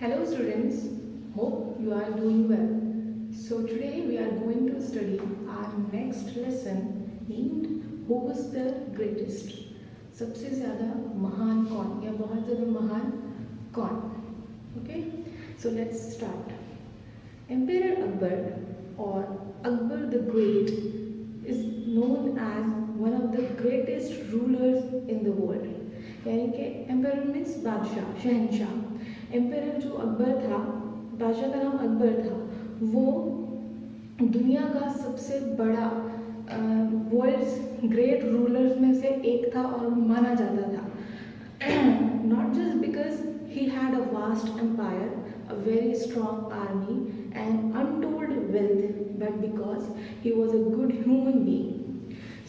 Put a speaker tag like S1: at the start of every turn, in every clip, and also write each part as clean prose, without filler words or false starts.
S1: Hello students, hope you are doing well. So today we are going to study our next lesson named Who was the greatest? सबसे ज़्यादा महान कौन या बहुत ज़्यादा महान कौन? Okay, so let's start. Emperor Akbar or Akbar the Great is known as one of the greatest rulers in the world. यानी कि एम्पायर मीन्स बादशाह, शहनशाह। एम्पायर जो अकबर था, बादशाह का नाम अकबर था, वो दुनिया का सबसे बड़ा वर्ल्ड्स ग्रेट रूलर्स में से एक था और माना जाता था। Not just because he had a vast empire, a very strong army and untold wealth, but because he was a good human being.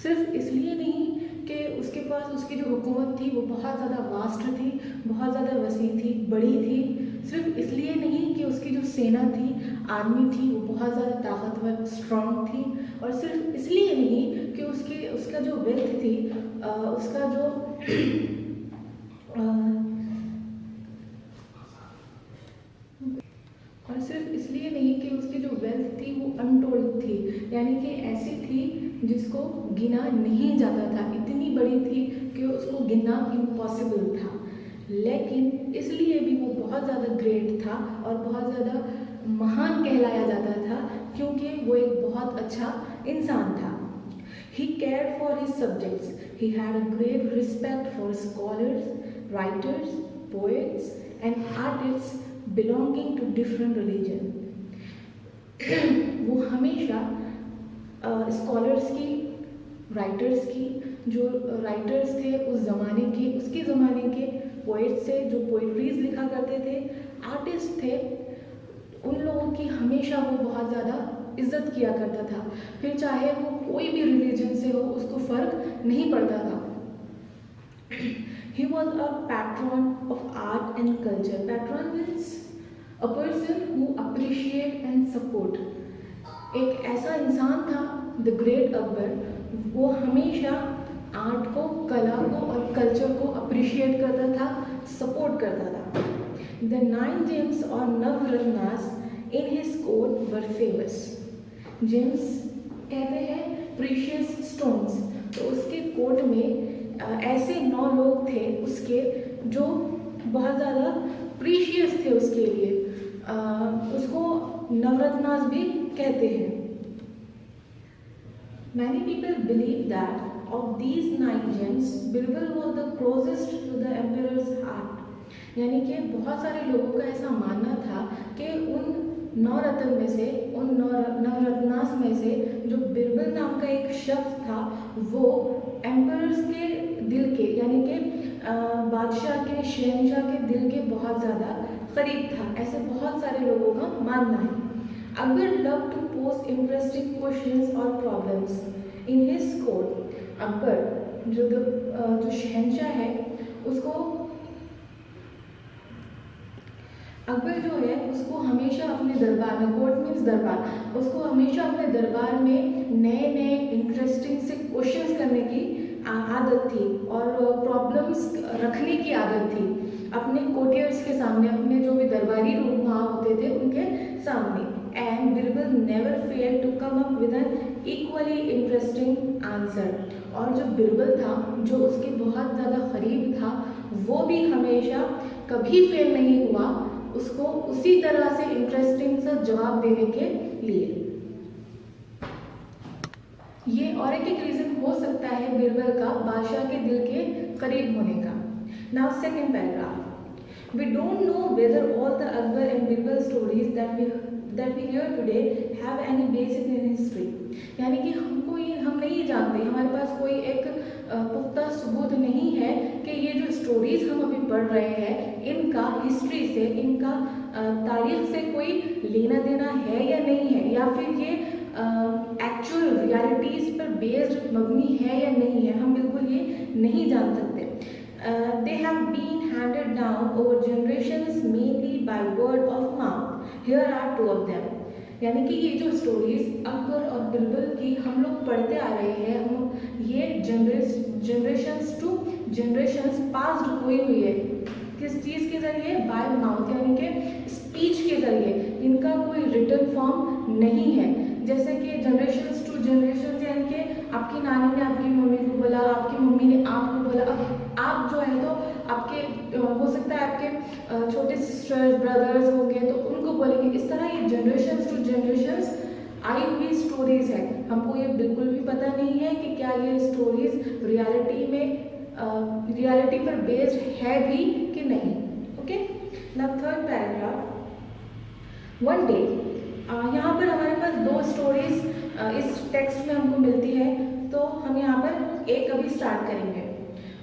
S1: सिर्फ इसलिए नहीं कि उसके पास उसकी जो हुकूमत थी वो बहुत ज़्यादा वास्ट थी, बहुत ज़्यादा वसी थी, बड़ी थी। सिर्फ इसलिए नहीं कि उसकी जो सेना थी, आर्मी थी, वो बहुत ज़्यादा ताकतवर, स्ट्रॉन्ग थी। और सिर्फ इसलिए नहीं कि उसका जो वेल्थ थी, उसका जो और सिर्फ इसलिए नहीं कि उसकी जो वेल्थ थी वो अनटोल्ड थी, यानी कि ऐसी थी जिसको गिना नहीं जाता था। इतनी बड़ी थी कि उसको गिनना इम्पॉसिबल था। लेकिन इसलिए भी वो बहुत ज़्यादा ग्रेट था और बहुत ज़्यादा महान कहलाया जाता था, क्योंकि वो एक बहुत अच्छा इंसान था। He cared for his subjects. He had a great respect for scholars, writers, poets, and artists belonging to different religion. वो हमेशा स्कॉलर्स की, राइटर्स की, जो राइटर्स थे उस ज़माने के, उसके ज़माने के पोइट्स थे जो पोइट्रीज लिखा करते थे, आर्टिस्ट थे, उन लोगों की हमेशा वो बहुत ज़्यादा इज्जत किया करता था। फिर चाहे वो कोई भी रिलीजन से हो, उसको फ़र्क नहीं पड़ता था। He was a patron of art and culture. Patron means a person who appreciate and support. एक ऐसा इंसान था द ग्रेट अकबर, वो हमेशा आर्ट को, कला को और कल्चर को अप्रिशिएट करता था, सपोर्ट करता था। द 9 जेम्स और Navratnas in his court were famous. Gems कहते हैं प्रीशियस स्टोन्स, तो उसके कोर्ट में ऐसे 9 लोग थे उसके जो बहुत ज़्यादा प्रीशियस थे उसके लिए। उसको नवरत्नास भी कहते हैं। Many people believe that of these 9 gems, Birbal was the closest to the emperor's heart. यानी कि बहुत सारे लोगों का ऐसा मानना था कि उन 9 रत्न में से, उन 9 नवरत्नास में से जो बिरबल नाम का एक शख्स था, वो एम्परर्स के दिल के, यानी कि बादशाह के, शहनशाह के दिल के बहुत ज़्यादा करीब था। ऐसे बहुत सारे लोगों का मानना है। Akbar loved to pose interesting questions or problems in his court. Akbar जो शहनशाह है, उसको अकबर जो है उसको हमेशा अपने दरबार में, कोर्ट मीन्स दरबार, उसको हमेशा अपने दरबार में नए नए इंटरेस्टिंग से क्वेश्चंस करने की आदत थी और प्रॉब्लम्स रखने की आदत थी अपने कोर्टियर्स के सामने, अपने जो भी दरबारी लोग वहाँ होते थे उनके सामने। And Birbal never fail to come up with an equally interesting answer. और जो बिरबल था, जो उसके बहुत ज़्यादा करीब था, वो भी हमेशा कभी फेल नहीं हुआ उसको उसी तरह से इंटरेस्टिंग सा जवाब देने के लिए। ये और एक रीज़न हो सकता है बिरबल का बादशाह के दिल के करीब होने का। Now second paragraph, we don't know whether all the Akbar and Birbal stories that we hear today have any basis in history. यानी कि हम नहीं जानते, हमारे पास कोई एक पुख्ता सबूत नहीं है कि ये जो स्टोरीज हम अभी पढ़ रहे हैं इनका हिस्ट्री से, इनका तारीख से कोई लेना देना है या नहीं है, या फिर ये एक्चुअल रियलिटीज़ पर बेस्ड मबनी है या नहीं है। हम बिल्कुल ये नहीं जान सकते। They have been handed down over generations mainly by word of mouth. Here are 2 of them. यानी कि ये जो स्टोरीज अकबर और बिरबल की हम लोग पढ़ते आ रहे हैं, हम ये जनरेशंस टू जनरेशंस पास्ड हुई है। किस चीज़ के जरिए? बाय माउथ, यानी कि स्पीच के जरिए। इनका कोई रिटन फॉर्म नहीं है। जैसे कि जनरेशन टू जनरेशन, यानी कि आपकी नानी ने आपकी मम्मी को बोला, आपकी मम्मी ने आपको बोला। अब आप जो है तो आपके हो सकता है आपके छोटे सिस्टर्स ब्रदर्स होंगे तो उनको बोलेंगे। इस तरह ये जनरेशन टू जनरेशन आई हुई स्टोरीज है। हमको ये बिल्कुल भी पता नहीं है कि क्या ये स्टोरीज रियलिटी पर बेस्ड है भी कि नहीं। Okay, now third paragraph. One day, यहाँ पर हमारे पास दो स्टोरीज इस टेक्स्ट में हमको मिलती है, तो हम यहाँ पर एक अभी स्टार्ट करेंगे।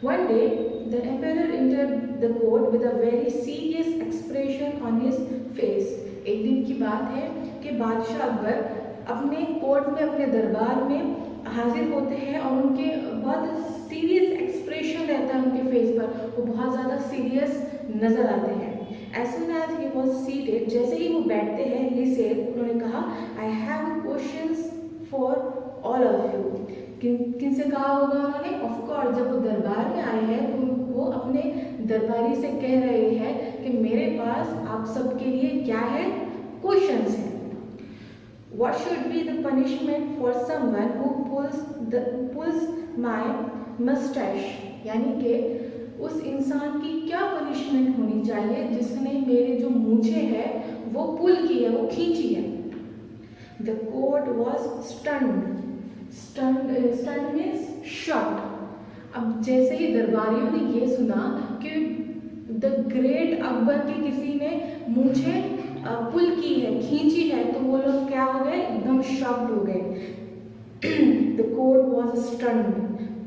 S1: One day the emperor entered the court with a very serious expression on his face। एक दिन की बात है कि बादशाह अकबर अपने कोर्ट में, अपने दरबार में हाजिर होते हैं और उनके बहुत सीरियस एक्सप्रेशन रहता है उनके फेस पर, वो बहुत ज़्यादा सीरियस नजर आते हैं। As soon as he was seated, जैसे ही वो बैठते हैं, he said, उन्होंने कहा, I have questions for all of you। किनसे कहा होगा उन्होंने? ऑफ कोर्स, जब वो दरबार में आए हैं तो वो अपने दरबारी से कह रहे हैं कि मेरे पास आप सबके लिए क्या है? क्वेश्चंस हैं। What should be the punishment for someone who pulls my mustache? यानी कि उस इंसान की क्या पनिशमेंट होनी चाहिए जिसने मेरे जो मूछें है वो पुल की है, वो खींची है। The court was stunned means shocked। अब जैसे ही दरबारियों ने ये सुना कि द ग्रेट अकबर के किसी ने मूछें पुल की है, खींची है, तो वो लोग क्या हो गए? एकदम शॉक्ड हो गए। The court was stunned।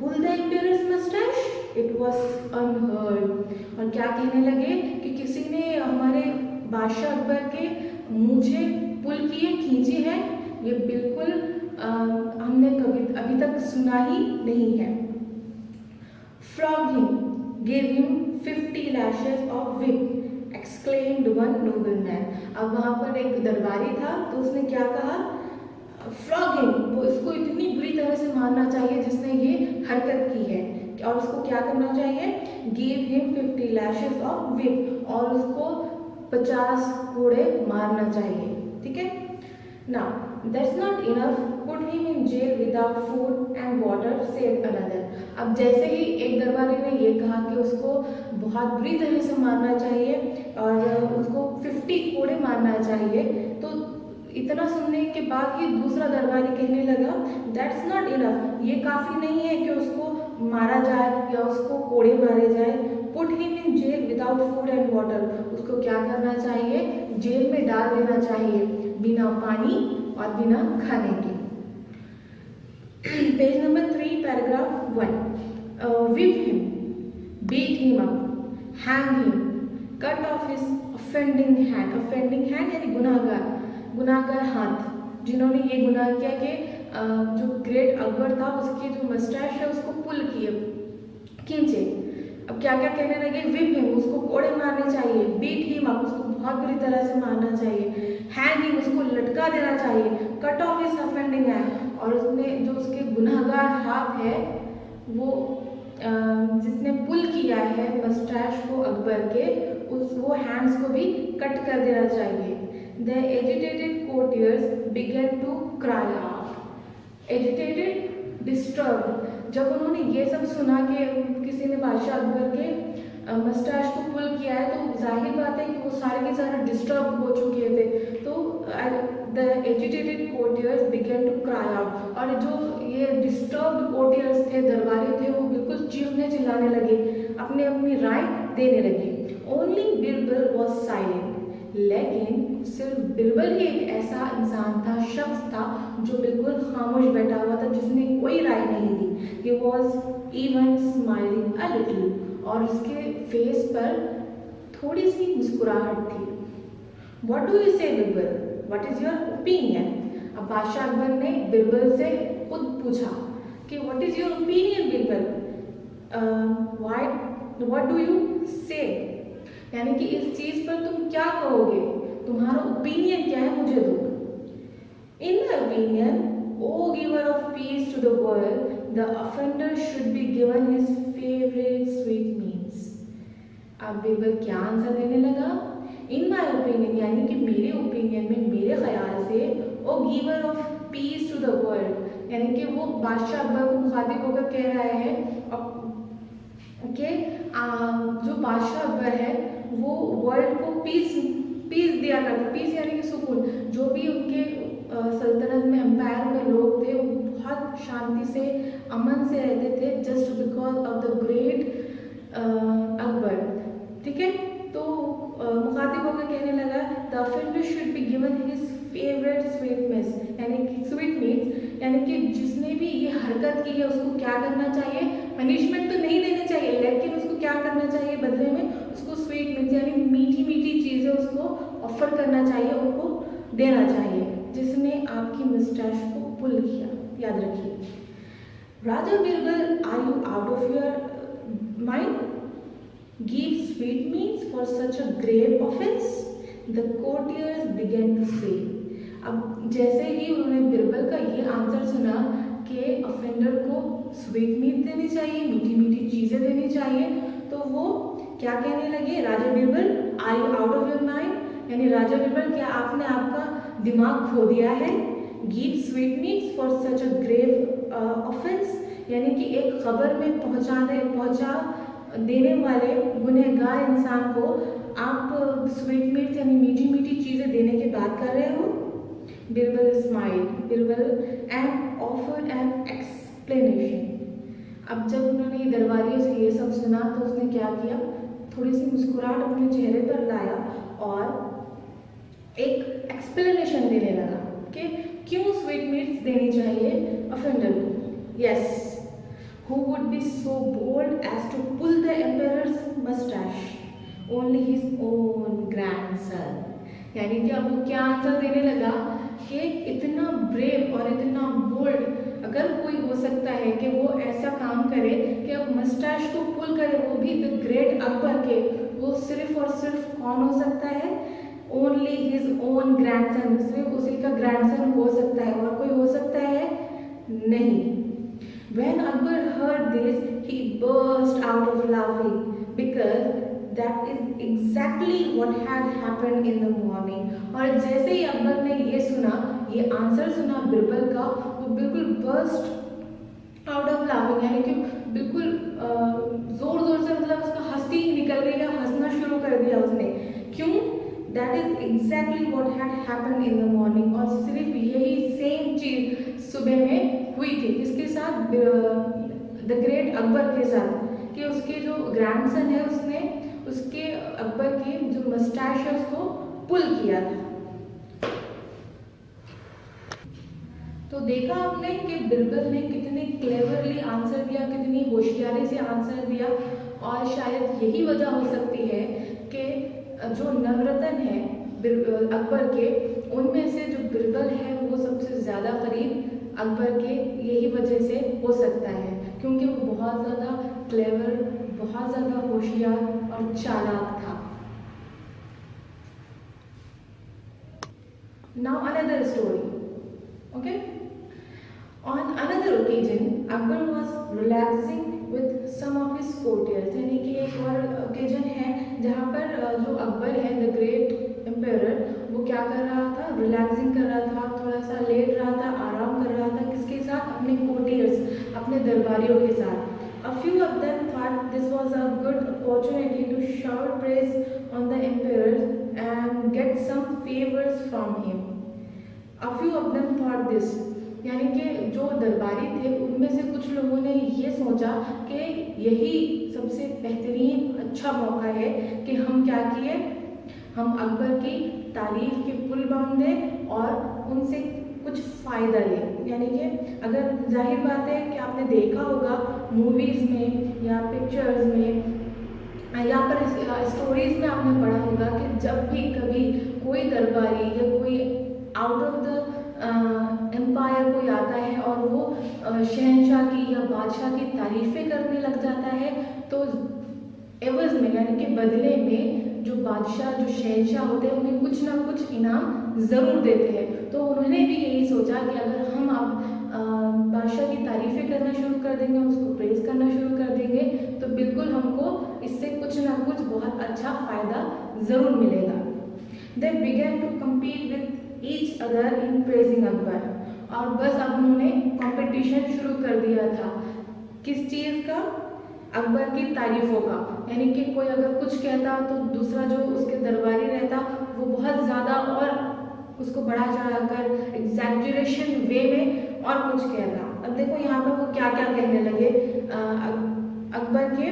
S1: Pull the emperor's mustache? It was unheard। और क्या कहने लगे कि किसी ने हमारे बादशाह अकबर के मूछे पुल की है, खींची है, ये बिल्कुल हमने कभी अभी तक सुना ही नहीं है। Flog him, give him 50 lashes of whip, exclaimed one nobleman। अब वहाँ पर एक दरबारी था तो उसने क्या कहा? फ्लॉग हिम, वो इसको इतनी बुरी तरह से मारना चाहिए जिसने ये हरकत की है। और उसको क्या करना चाहिए? Give him 50 lashes of whip, और उसको 50 कोड़े मारना चाहिए। ठीक है। Now that's not enough, put him in jail without food and water, said another. अब जैसे ही एक दरबारी ने ये कहा कि उसको बहुत बुरी तरह से मारना चाहिए और उसको 50 कोड़े मारना चाहिए, तो इतना सुनने के बाद ही दूसरा दरबारी कहने लगा, दैट्स नॉट इनफ, ये काफ़ी नहीं है कि उसको मारा जाए या उसको कोड़े मारे जाए। Put him in jail without food and water, उसको क्या करना चाहिए? जेल में डाल देना चाहिए, बिना पानी और बिना खाने के। Page number 3 paragraph 1। Whip him, beat him up, hang him, cut off his offending hand. Offending hand यानी गुनाहगार हाथ, जिन्होंने ये गुनाह किया कि जो ग्रेट अकबर था उसकी जो मस्टैश है उसको पुल किए, खींचे। अब क्या क्या कहने लगे? विप हिम, उसको कोड़े मारने चाहिए। बीट हिम अप, उसको बहुत बुरी तरह से मारना चाहिए। हैंग हिम, उसको लटका देना चाहिए। Cut off his offending hand, और उसने जो उसके गुनाहगार हाथ है वो जिसने पुल किया है मस्टैश को अकबर के, वो हैंड्स को भी कट कर देना चाहिए। The agitated courtiers began to cry out। Agitated, disturbed। जब उन्होंने ये सब सुना कि किसी ने बादशाह अकबर के मस्टैश को पुल किया है, तो जाहिर बात है कि वो सारे के सारे डिस्टर्ब हो चुके थे। तो the agitated courtiers began to cry out। और जो ये डिस्टर्ब्ड कोर्टियर्स थे, दरबारी थे, वो बिल्कुल चीखने चिल्लाने लगे, अपनी अपनी राय देने लगे। Only Birbal was silent। लेकिन सिर्फ बिरबल ही एक ऐसा इंसान था, शख्स था, जो बिल्कुल खामोश बैठा हुआ था, जिसने कोई राय नहीं दी। He was even smiling a little। और उसके फेस पर थोड़ी सी मुस्कुराहट थी। What do you say, Birbal? What is your opinion? अब बादशाह अकबर ने बिरबल से खुद पूछा कि What is your opinion, Birbal? What do you say? यानी कि इस चीज पर तुम क्या कहोगे, तुम्हारा ओपिनियन क्या है, मुझे दो। In my opinion, O giver of peace to the world, the offender should be given his favourite sweetmeats. अब बीरबल क्या आंसर देने लगा? इन माई ओपिनियन, यानी कि मेरे ओपिनियन में, मेरे ख्याल से, O giver of peace to the world, यानी कि वो बादशाह अकबर को मुखातिब होकर कह रहा है कि जो बादशाह अकबर है वो वर्ल्ड को पीस दिया करते, पीस यानी कि सुकून। जो भी उनके सल्तनत में, एम्पायर में लोग थे, वो बहुत शांति से, अमन से रहते थे, just because of the great Akbar. ठीक है, तो मुखातिब होकर कहने लगा the offender should be given his favourite sweetness, यानी कि स्वीट मीट्स, यानी कि जिसने भी ये हरकत की है उसको क्या करना चाहिए? पनिशमेंट तो नहीं देनी चाहिए, लेकिन उसको क्या करना चाहिए बदले में? उसको स्वीट मीट्स यानी मीठी मीठी चीज़ें उसको ऑफर करना चाहिए, उनको देना चाहिए, जिसने आपकी मिस्टैच को पुल किया। याद रखिए। Raja Birbal, are you out of your mind? Give sweetmeats for such a grave offence? The courtiers began to say. अब जैसे ही उन्होंने बीरबल का ये आंसर सुना कि ऑफेंडर को स्वीट मीट देनी चाहिए, मीठी मीठी चीज़ें देनी चाहिए, तो वो क्या कहने लगे? Raja Birbal, are you out of your mind? यानी राजा बीरबल, क्या आपने आपका दिमाग खो दिया है? Give sweetmeats for such a grave offence, यानी कि एक खबर में पहुंचा देने वाले गुनहगार इंसान को आप स्वीट मीट्स यानी मीठी मीठी चीज़ें देने की बात कर रहे हो? Birbal smiled, Birbal and offered an explanation. अब जब उन्होंने दरबारियों से ये सब सुना तो उसने क्या किया? थोड़ी सी मुस्कुराहट अपने चेहरे पर लाया और एक एक्सप्लेनेशन देने लगा कि क्यों स्वीट मीट्स देनी चाहिए ऑफेंडर को। Yes, who would be so bold as to pull the emperor's mustache? Only his own grandson. यानी कि अब वो क्या आंसर देने लगा कि इतना ब्रेव और इतना बोल्ड अगर कोई हो सकता है कि वो ऐसा काम करे कि अब मस्टैश को पुल करे, वो भी द ग्रेट अकबर के, वो सिर्फ और सिर्फ कौन हो सकता है? ओनली हिज ओन ग्रैंडसन, सिर्फ उसी का ग्रैंडसन हो सकता है, और कोई हो सकता है नहीं। When Akbar heard this, he burst out of laughing because that is exactly what had happened in the morning. और जैसे ही अकबर ने ये सुना, ये आंसर सुना बीरबल का, वो बिल्कुल burst out of laughing, यानी कि बिल्कुल जोर जोर से, मतलब उसका हंसी निकल गई, या हंसना शुरू कर दिया उसने। क्यों? That is exactly what had happened in the morning। और सिर्फ यही सेम चीज सुबह में हुई थी, किसके साथ? द ग्रेट अकबर के साथ, कि उसके जो ग्रैंडसन है उसने उसके अकबर की जो मस्टैश है उसको पुल किया था। तो देखा आपने कि बीरबल ने कितने क्लेवरली आंसर दिया, कितनी होशियारी से आंसर दिया, और शायद यही वजह हो सकती है कि जो नवरत्न है अकबर के, उनमें से जो बीरबल है वो सबसे ज़्यादा करीब अकबर के, यही वजह से हो सकता है, क्योंकि वो बहुत ज़्यादा क्लेवर, बहुत ज़्यादा होशियार और चालाक था। Now another story, okay. On another occasion Akbar was relaxing with some of his courtiers, यानी कि एक और ओकेजन है जहाँ पर जो अकबर है, द ग्रेट एम्पायर, वो क्या कर रहा था? रिलैक्सिंग कर रहा था, थोड़ा सा लेट रहा था, आराम कर रहा था। किसके साथ? अपने कोर्टियर्स, अपने दरबारियों के साथ। A few of them thought this was a good opportunity to shower praise on the emperor and get some favors from him. A few of them thought this, यानी कि जो दरबारी थे उनमें से कुछ लोगों ने ये सोचा कि यही सबसे बेहतरीन अच्छा मौका है कि हम क्या किए, हम अकबर की तारीफ के पुल बांधें और उनसे कुछ फ़ायदा लें। यानी कि अगर जाहिर बात है कि आपने देखा होगा मूवीज़ में या पिक्चर्स में या पर स्टोरीज़ में आपने पढ़ा होगा कि जब भी कभी कोई दरबारी या कोई आउट ऑफ द एम्पायर कोई आता है और वो शहंशाह की या बादशाह की तारीफ़ें करने लग जाता है, तो एवज़ में यानी कि बदले में जो बादशाह, जो शहंशाह होते हैं, उन्हें कुछ ना कुछ इनाम ज़रूर देते हैं। तो उन्होंने भी यही सोचा कि अगर हम अब बादशाह की तारीफ़ें करना शुरू कर देंगे, उसको प्रेज़ करना शुरू कर देंगे, तो बिल्कुल हमको इससे कुछ ना कुछ बहुत अच्छा फायदा ज़रूर मिलेगा। They began to compete with each other in praising Akbar. और बस अब उन्होंने कंपटीशन शुरू कर दिया था, किस चीज़ का? अकबर की तारीफों का। यानी कि कोई अगर कुछ कहता तो दूसरा जो उसके दरबारी रहता वो बहुत ज़्यादा और उसको बढ़ा चढ़ाकर एग्जैजरेशन वे में और कुछ कहता। अब देखो यहाँ पर वो क्या क्या कहने लगे अकबर के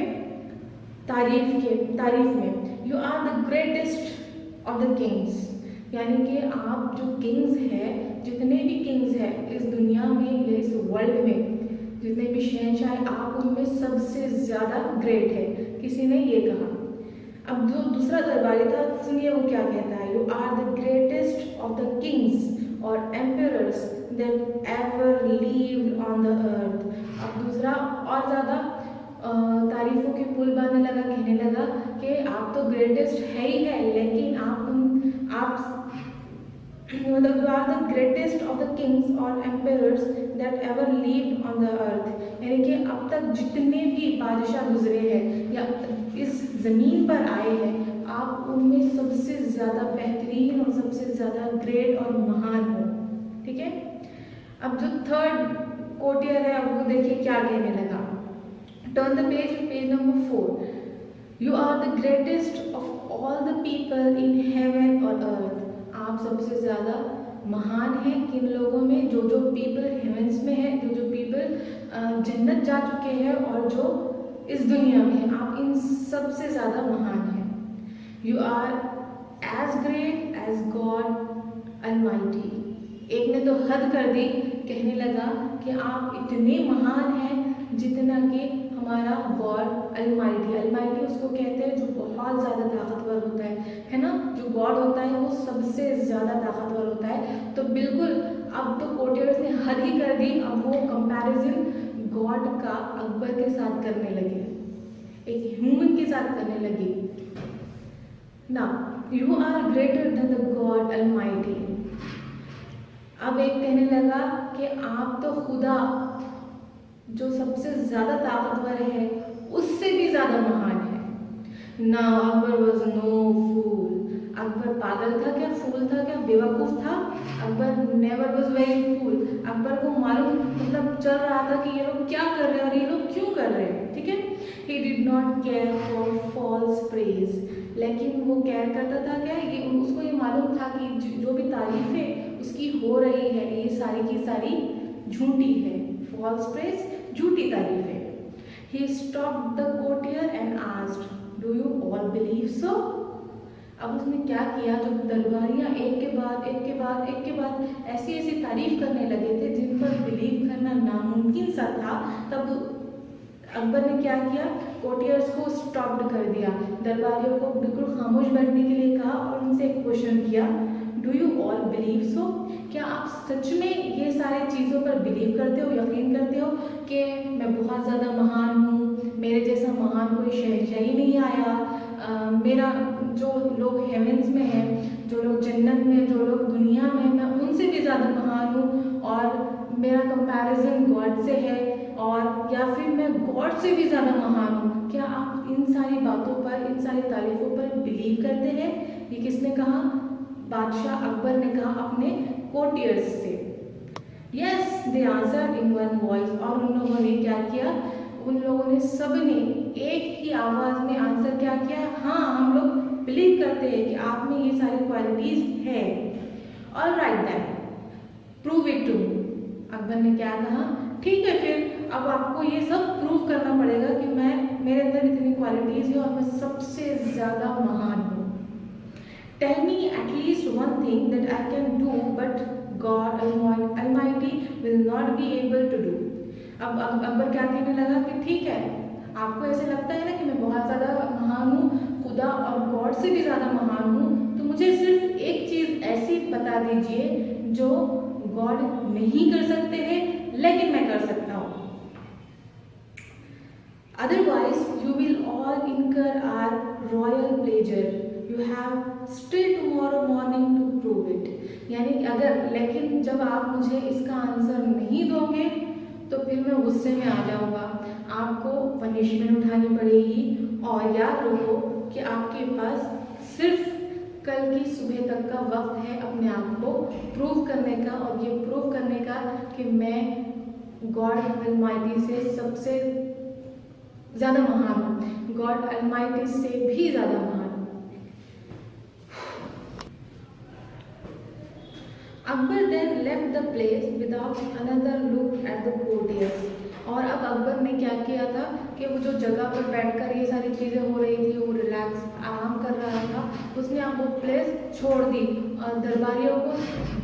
S1: तारीफ में। You are the greatest of the kings, यानी कि आप जो किंग्स हैं, जितने भी किंग्स हैं इस दुनिया में या इस वर्ल्ड में, जितने भी शहंशाह हैं, आप उनमें सबसे ज़्यादा ग्रेट है। किसी ने ये कहा। अब जो दूसरा दरबारी था, सुनिए वो क्या कहता है। You are the greatest of the kings और emperors that ever lived on the earth. अब दूसरा और ज़्यादा तारीफों के पुल बांधने लगा, कहने लगा कि आप तो ग्रेटेस्ट है ही है, लेकिन आप मतलब you are the greatest of the kings और emperors that ever lived on the earth. यानी कि अब तक जितने भी बादशाह गुजरे हैं या इस ज़मीन पर आए हैं, आप उनमें सबसे ज़्यादा बेहतरीन और सबसे ज़्यादा ग्रेट और महान हो। ठीक है। अब जो थर्ड कोटियर है, अब वो देखिए क्या कहने लगा। Turn the page, page number 4। You are the greatest of all the people in heaven और अर्थ। आप सबसे ज़्यादा महान हैं किन लोगों में? जो पीपल हेवेंस में है, जो पीपल जन्नत जा चुके हैं और जो इस दुनिया में है, आप इन सबसे ज़्यादा महान हैं। You are as great as God almighty. एक ने तो हद कर दी, कहने लगा कि आप इतने महान हैं जितना कि हमारा गॉड अलमाइटी। अलमाइटी उसको कहते हैं जो बहुत ज़्यादा ताकतवर होता है ना। जो गॉड होता है वो सबसे ज़्यादा ताकतवर होता है। तो बिल्कुल अब तो कोटियर्स ने हद ही कर दी। अब वो कंपैरिजन गॉड का अकबर के साथ करने लगे, एक ह्यूमन के साथ करने लगे ना। You are greater than the God almighty. अब एक कहने लगा कि आप तो खुदा जो सबसे ज़्यादा ताकतवर है उससे भी ज़्यादा महान है। नाउ अकबर वॉज नो फूल। अकबर पागल था क्या, फूल था क्या, बेवकूफ़ था? अकबर नेवर वॉज वेरी फूल। अकबर को मालूम मतलब चल रहा था कि ये लोग क्या कर रहे हैं और ये लोग क्यों कर रहे हैं। ठीक है। He did not care for false praise. लेकिन वो केयर करता था क्या, ये उसको ये मालूम था कि जो भी तारीफें उसकी हो रही है ये सारी की सारी झूठी है। फॉल्स प्रेज, झूठी तारीफें। He stopped the courtier and asked, "Do you all believe so?" अब उसने क्या किया, जब दरबारियाँ एक के बाद ऐसी तारीफ करने लगे थे जिन पर बिलीव करना नामुमकिन सा था, तब अकबर ने क्या किया, कोर्टियर्स को स्टॉप्ड कर दिया। दरबारियों को बिल्कुल खामोश बैठने के लिए कहा और उनसे एक क्वेश्चन किया, do you all believe so? क्या आप सच में ये सारे चीज़ों पर बिलीव करते हो, यकीन करते हो कि मैं बहुत ज़्यादा महान हूँ, मेरे जैसा महान कोई शहंशाह ही नहीं आया, मेरा जो लोग हेवेंस में हैं, जो लोग जन्नत में, जो लोग दुनिया में, मैं उनसे भी ज़्यादा महान हूँ और मेरा कंपैरिजन गॉड से है, और या फिर मैं गॉड से भी ज़्यादा महान हूँ? क्या आप इन सारी बातों पर, इन सारी तारीफों पर बिलीव करते हैं? ये किसने कहा? बादशाह अकबर ने कहा अपने कोर्टियर्स से। Yes, they answered in one voice. और उन लोगों ने क्या किया, उन लोगों ने सबने एक ही आवाज़ में आंसर क्या किया, हाँ हम लोग बिलीव करते हैं कि आप में ये सारी क्वालिटीज है। All right then, prove it to me. Akbar ने क्या कहा, ठीक है फिर अब आपको ये सब प्रूव करना पड़ेगा कि मेरे अंदर इतनी क्वालिटीज है और मैं सबसे ज़्यादा महान हूँ। Tell me at least one thing that I can do but God almighty will not be able to do. अब अकबर क्या कहने लगा कि ठीक है, आपको ऐसे लगता है ना कि मैं बहुत ज़्यादा महान हूँ, खुदा और गॉड से भी ज़्यादा महान हूँ, तो मुझे सिर्फ एक चीज़ ऐसी बता दीजिए जो गॉड नहीं कर सकते हैं लेकिन मैं कर सकता हूँ। Otherwise you will all incur our royal pleasure, you have still tomorrow morning to prove it. यानी कि अगर, लेकिन जब आप मुझे इसका आंसर नहीं दोगे तो फिर मैं गुस्से में आ जाऊँगा। आपको पनिशमेंट उठानी पड़ेगी। और याद रखो कि आपके पास सिर्फ कल की सुबह तक का वक्त है अपने आप को प्रूव करने का, और ये प्रूव करने का कि मैं गॉड अलमाइटी से सबसे ज़्यादा महान हूँ, गॉड अलमाइटी से भी ज़्यादा महान हूँ। Akbar then left the place without another look at the courtiers. और अब अकबर ने क्या किया था कि वो जो जगह पर बैठकर ये सारी चीज़ें हो रही थी, वो रिलैक्स आराम कर रहा था, उसने अब वो प्लेस छोड़ दी और दरबारियों को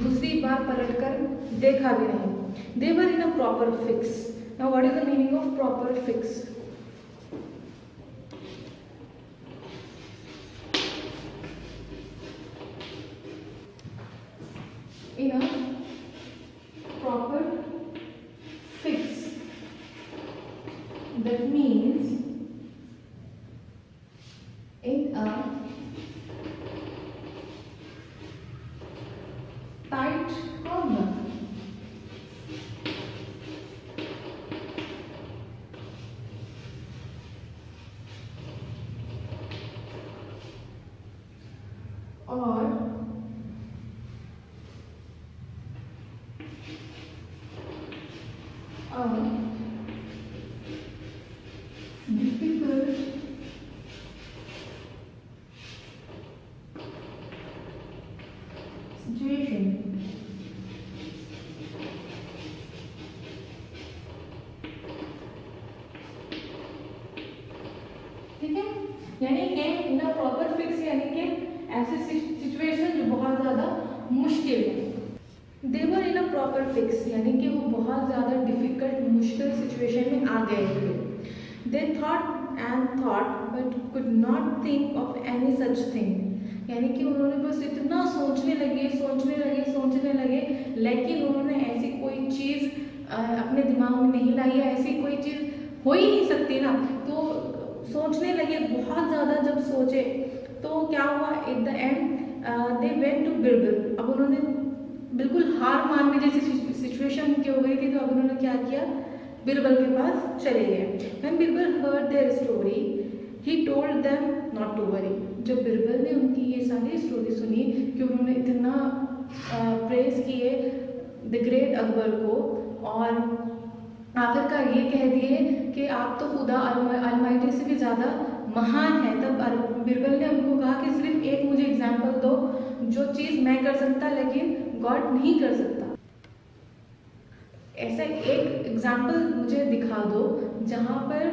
S1: दूसरी बार पलटकर देखा भी नहीं। They were in a proper fix. Now what is the meaning of proper fix? In a proper fix, that means in a tight corner. और difficult situation. ठीक है, यानी कि इन अ प्रॉपर फिक्स, यानी कि ऐसे सिचुएशन जो बहुत ज़्यादा मुश्किल है। देवर इन अ प्रॉपर फिक्स, यानी कि वो बहुत ज़्यादा डिफिकल्ट मुश्किल सिचुएशन में आ गए थे। They thought and thought but could not think of any such thing, यानी कि उन्होंने बस इतना सोचने लगे, लेकिन उन्होंने ऐसी कोई चीज़ अपने दिमाग में नहीं लाई है, ऐसी कोई चीज़ हो ही नहीं सकती ना। तो सोचने लगे बहुत ज़्यादा, जब सोचे तो क्या हुआ, at the end they went to Birbal. अब उन्होंने बिल्कुल हार मानने जैसी सिचुएशन की हो गई थी, तो अब उन्होंने क्या किया, बिरबल के पास चले गए। When Birbal heard their story he told them not to worry. जब बिरबल ने उनकी ये सारी स्टोरी सुनी कि उन्होंने इतना प्रेज किए द ग्रेट अकबर को, और आखिरकार ये कह दिए कि आप तो खुदा अलमाइटी से भी ज़्यादा महान है, तब बिरबल ने उनको कहा कि सिर्फ एक मुझे एग्जाम्पल दो, जो चीज़ मैं कर सकता लेकिन गॉड नहीं कर सकता। ऐसा एक एग्जाम्पल मुझे दिखा दो जहाँ पर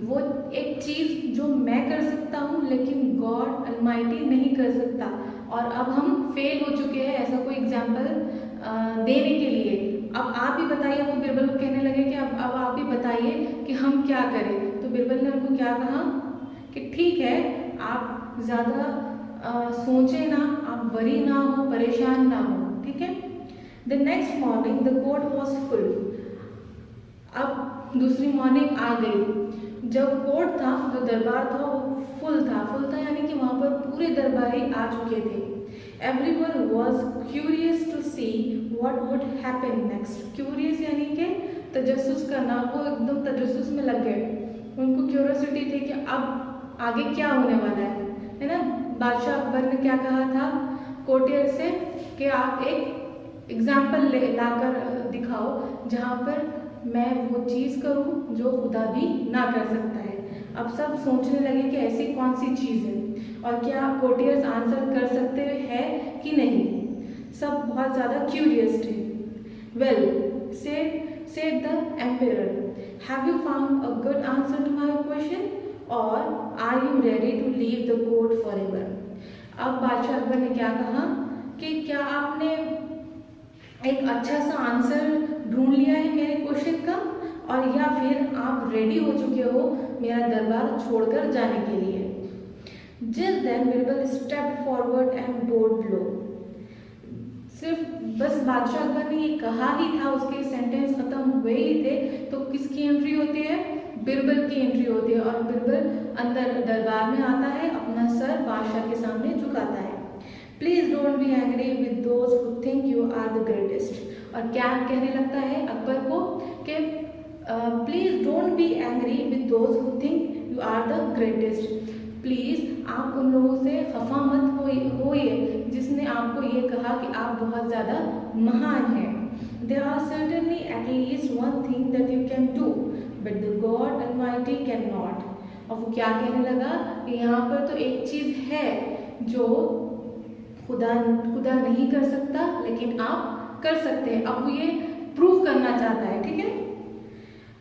S1: वो एक चीज़ जो मैं कर सकता हूँ लेकिन गॉड अलमाइटी नहीं कर सकता। और अब हम फेल हो चुके हैं ऐसा कोई एग्जाम्पल देने के लिए। अब आप ही बताइए, वो बिरबल को कहने लगे कि अब आप ही बताइए कि हम क्या करें। तो बिरबल ने उनको क्या कहा कि ठीक है, आप ज़्यादा सोचें ना, आप वरी ना हो, परेशान ना हो, ठीक है। The next morning the court was full. अब दूसरी मॉर्निंग आ गई, जब कोर्ट था, जो दरबार था, वो फुल था यानी कि वहाँ पर पूरे दरबारी आ चुके थे। Everyone was curious to see what would happen next. Curious यानी कि तजस्सुस करना, वो एकदम तजस्सुस में लग गए। उनको क्यूरियोसिटी थी कि अब आगे क्या होने वाला है ना। बादशाह अकबर ने क्या कहा था कोर्टियर से कि आप एक एग्जाम्पल लाकर दिखाओ जहाँ पर मैं वो चीज़ करूं जो खुदा भी ना कर सकता है। अब सब सोचने लगे कि ऐसी कौन सी चीज़ है और क्या कोर्टियर्स आंसर कर सकते हैं कि नहीं। सब बहुत ज़्यादा क्यूरियस थे। Well said the emperor, have you found a good answer to my question or are you ready to leave the court forever? अब बादशाह अकबर ने क्या कहा कि क्या आपने एक अच्छा सा आंसर ढूंढ लिया है मेरे क्वेश्चन का, और या फिर आप रेडी हो चुके हो मेरा दरबार छोड़कर जाने के लिए। Just then Birbal stepped forward and bowed low. सिर्फ बस बादशाह अकबर ने ये कहा ही था, उसके सेंटेंस खत्म हुए ही थे तो किसकी एंट्री होती है, बिरबल की एंट्री होती है। और बिरबल अंदर दरबार में आता है, अपना सर बादशाह के सामने झुकाता है। Please don't be angry with those who think you are the greatest. और क्या कहने लगता है अकबर को कि please don't be angry with those who think you are the greatest. Please आप उन लोगों से खफा मत होइए जिसने आपको ये कहा कि आप बहुत ज़्यादा महान हैं। There are certainly at least one thing that you can do, but the God Almighty cannot. और वो क्या कहने लगा कि यहाँ पर तो एक चीज़ है जो खुदा नहीं कर सकता, लेकिन आप कर सकते हैं। अब वो ये प्रूव करना चाहता है, ठीक है।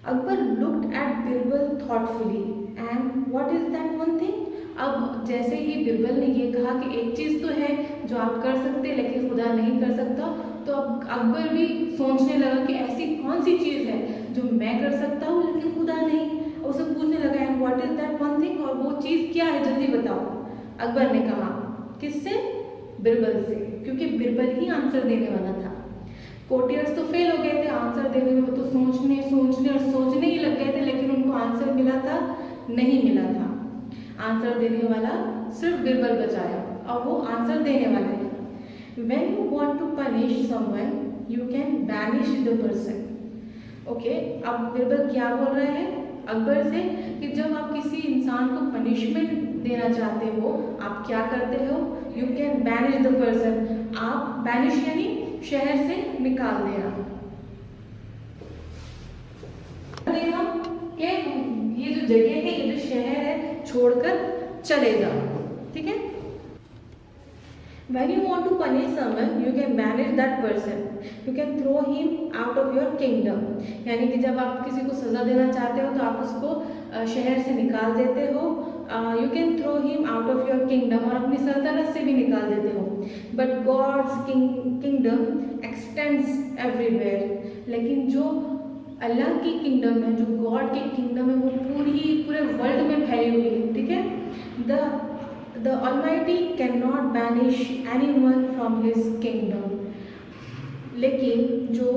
S1: Akbar looked at Birbal thoughtfully and what is that one thing. अब जैसे ही बिरबल ने ये कहा कि एक चीज़ तो है जो आप कर सकते हैं लेकिन खुदा नहीं कर सकता, तो अब अकबर भी सोचने लगा कि ऐसी कौन सी चीज़ है जो मैं कर सकता हूँ लेकिन खुदा नहीं। उसे पूछने लगा and what is that one thing, और वो चीज़ क्या है जल्दी बताओ। अकबर ने कहा किससे? बिरबल से, क्योंकि बिरबल ही आंसर देने वाला था। कोर्टियर्स तो फेल हो गए थे आंसर देने में, वो तो सोचने और सोचने ही लग गए थे, लेकिन उनको आंसर मिला था? नहीं मिला था। आंसर देने वाला सिर्फ बिरबल बचाया, और वो आंसर देने वाला है। When you want to punish someone, you can banish the person. Okay, अब बिरबल क्या बोल रहे हैं अकबर से कि जब आप किसी इंसान को पनिशमेंट देना चाहते हो, आप क्या करते हो? You can banish the person. आप बैनिश यानी शहर से निकाल देना। ये जो जगह है, ये जो शहर है, छोड़कर चले जाओ, ठीक है। When you want to punish someone, you can banish that person. You can throw him out of your kingdom. यानी कि जब आप किसी को सजा देना चाहते हो तो आप उसको शहर से निकाल देते हो। You can throw him out of your kingdom, और अपनी सल्तनत से भी निकाल देते हो। But God's kingdom extends everywhere. लेकिन जो अल्लाह की किंगडम है, जो गॉड की किंगडम है, वो पूरे वर्ल्ड में फैली हुई है, ठीक है। The Almighty cannot banish anyone from His kingdom. लेकिन जो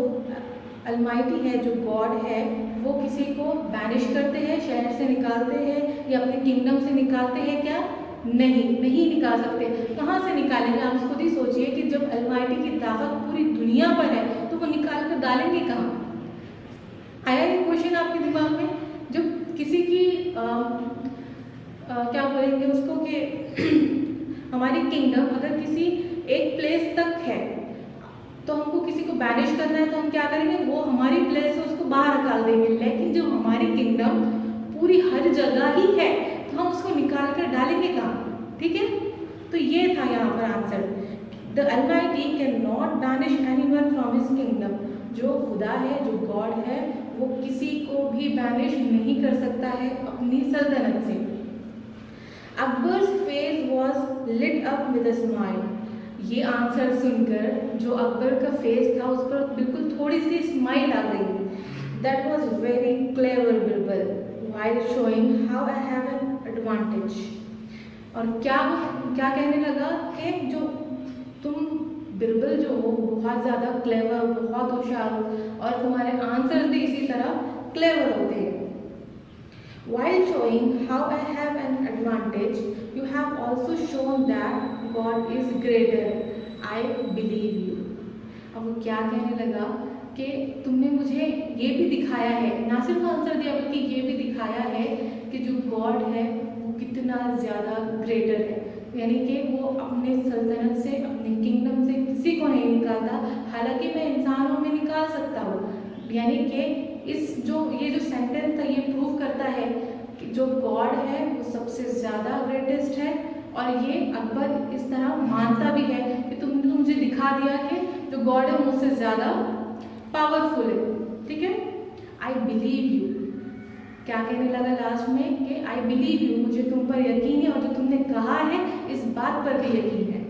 S1: Almighty है, जो गॉड है, वो किसी को बैनिश करते हैं, शहर से निकालते हैं या अपने किंगडम से निकालते हैं क्या? नहीं निकाल सकते। कहाँ से निकालेंगे? आप खुद ही सोचिए कि जब Almighty की ताकत पूरी दुनिया पर है तो वो निकाल कर डालेंगे कहाँ? आया ये क्वेश्चन आपके दिमाग में? जब किसी की क्या बोलेंगे उसको कि हमारी किंगडम अगर किसी एक प्लेस तक है तो हमको किसी को बैनिश करना है तो हम क्या करेंगे? वो हमारी प्लेस से उसको बाहर निकाल देंगे। लेकिन जो हमारी किंगडम पूरी हर जगह ही है तो हम उसको निकाल कर डालेंगे कहाँ? ठीक है, तो ये था यहाँ पर answer. The Almighty can not banish anyone from his kingdom. जो खुदा है, जो गॉड है, वो किसी को भी बैनिश नहीं कर सकता है अपनी सल्तनत से। Akbar's face was lit up with a smile. ये आंसर सुनकर जो अकबर का फेस था उस पर बिल्कुल थोड़ी सी स्माइल आ गई। That was very clever Birbal while showing how I have an advantage. और क्या कहने लगा कि जो तुम बिरबल जो हो बहुत ज़्यादा क्लेवर, बहुत होशियार हो और तुम्हारे आंसर भी इसी तरह क्लेवर होते हैं। While showing how I have an advantage, you have also shown that God is greater. I believe you. अब वो क्या कहने लगा कि तुमने मुझे ये भी दिखाया है, ना सिर्फ आंसर दिया बल्कि ये भी दिखाया है कि जो गॉड है वो कितना ज़्यादा ग्रेटर है। यानी कि वो अपने सल्तनत से, अपने किंगडम से किसी को नहीं निकालता, हालांकि मैं इंसानों में निकाल सकता हूँ। यानी कि ये जो सेंटेंस था ये प्रूव करता है कि जो गॉड है वो सबसे ज़्यादा ग्रेटेस्ट है। और ये अकबर इस तरह मानता भी है कि तुमने तो मुझे दिखा दिया कि जो गॉड है मुझसे ज़्यादा पावरफुल है। ठीक है, आई बिलीव यू। क्या कहने लगा लास्ट में कि आई बिलीव यू, मुझे तुम पर यकीन है और जो तुमने कहा है इस बात पर भी यकीन है।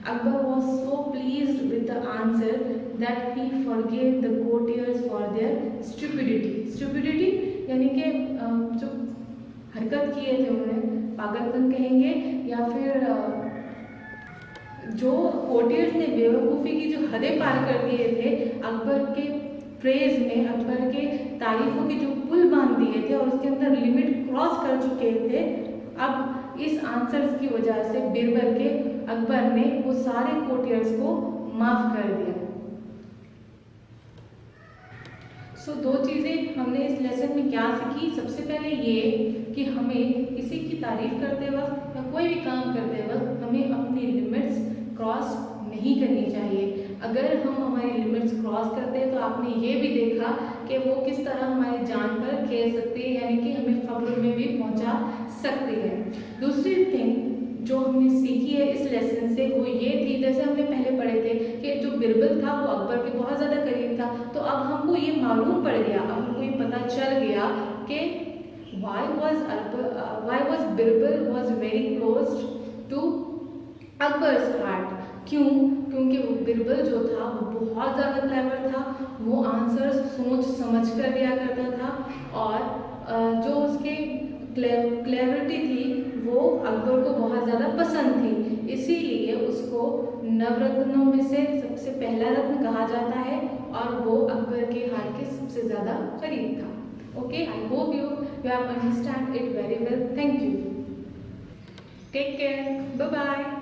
S1: Akbar was so pleased with the answer that he forgave the courtiers for their stupidity यानी कि जो हरकत किए थे उन्होंने, पागलपन कहेंगे या फिर जो कोर्टियर्स ने बेवकूफ़ी की जो हदें पार कर दिए थे, अकबर के प्रेज में, अकबर के तारीफों के जो पुल बांध दिए थे और उसके अंदर लिमिट क्रॉस कर चुके थे, अब इस आंसर्स की वजह से बीरबल के अकबर ने वो सारे कोर्टियर्स को माफ कर दिया। दो चीज़ें हमने इस लेसन में क्या सीखी। सबसे पहले ये कि हमें किसी की तारीफ करते वक्त या कोई भी काम करते वक्त हमें अपनी लिमिट्स क्रॉस नहीं करनी चाहिए। अगर हम हमारी लिमिट्स क्रॉस करते हैं तो आपने ये भी देखा कि वो किस तरह हमारी जान पर खेल सकती है, यानी कि हमें खबरों में भी पहुंचा सकती है। दूसरी थिंग जो हमने सीखी है इस लेसन से वो ये थी, जैसे हमने पहले पढ़े थे कि जो बिरबल था वो अकबर के बहुत ज़्यादा करीब था, तो अब हमको ये मालूम पड़ गया, अब हमको ये पता चल गया कि why was Birbal was very close to Akbar's heart. क्यों? क्योंकि वो बिरबल जो था वो बहुत ज़्यादा क्लेवर था, वो आंसर्स सोच समझ कर दिया करता था और जो उसके क्लेवरिटी थी वो अकबर को बहुत ज़्यादा पसंद थी, इसीलिए उसको नवरत्नों में से सबसे पहला रत्न कहा जाता है और वो अकबर के हार्ट के सबसे ज़्यादा करीब था। Okay, I hope you have understand it very well. Thank you, take care, bye bye.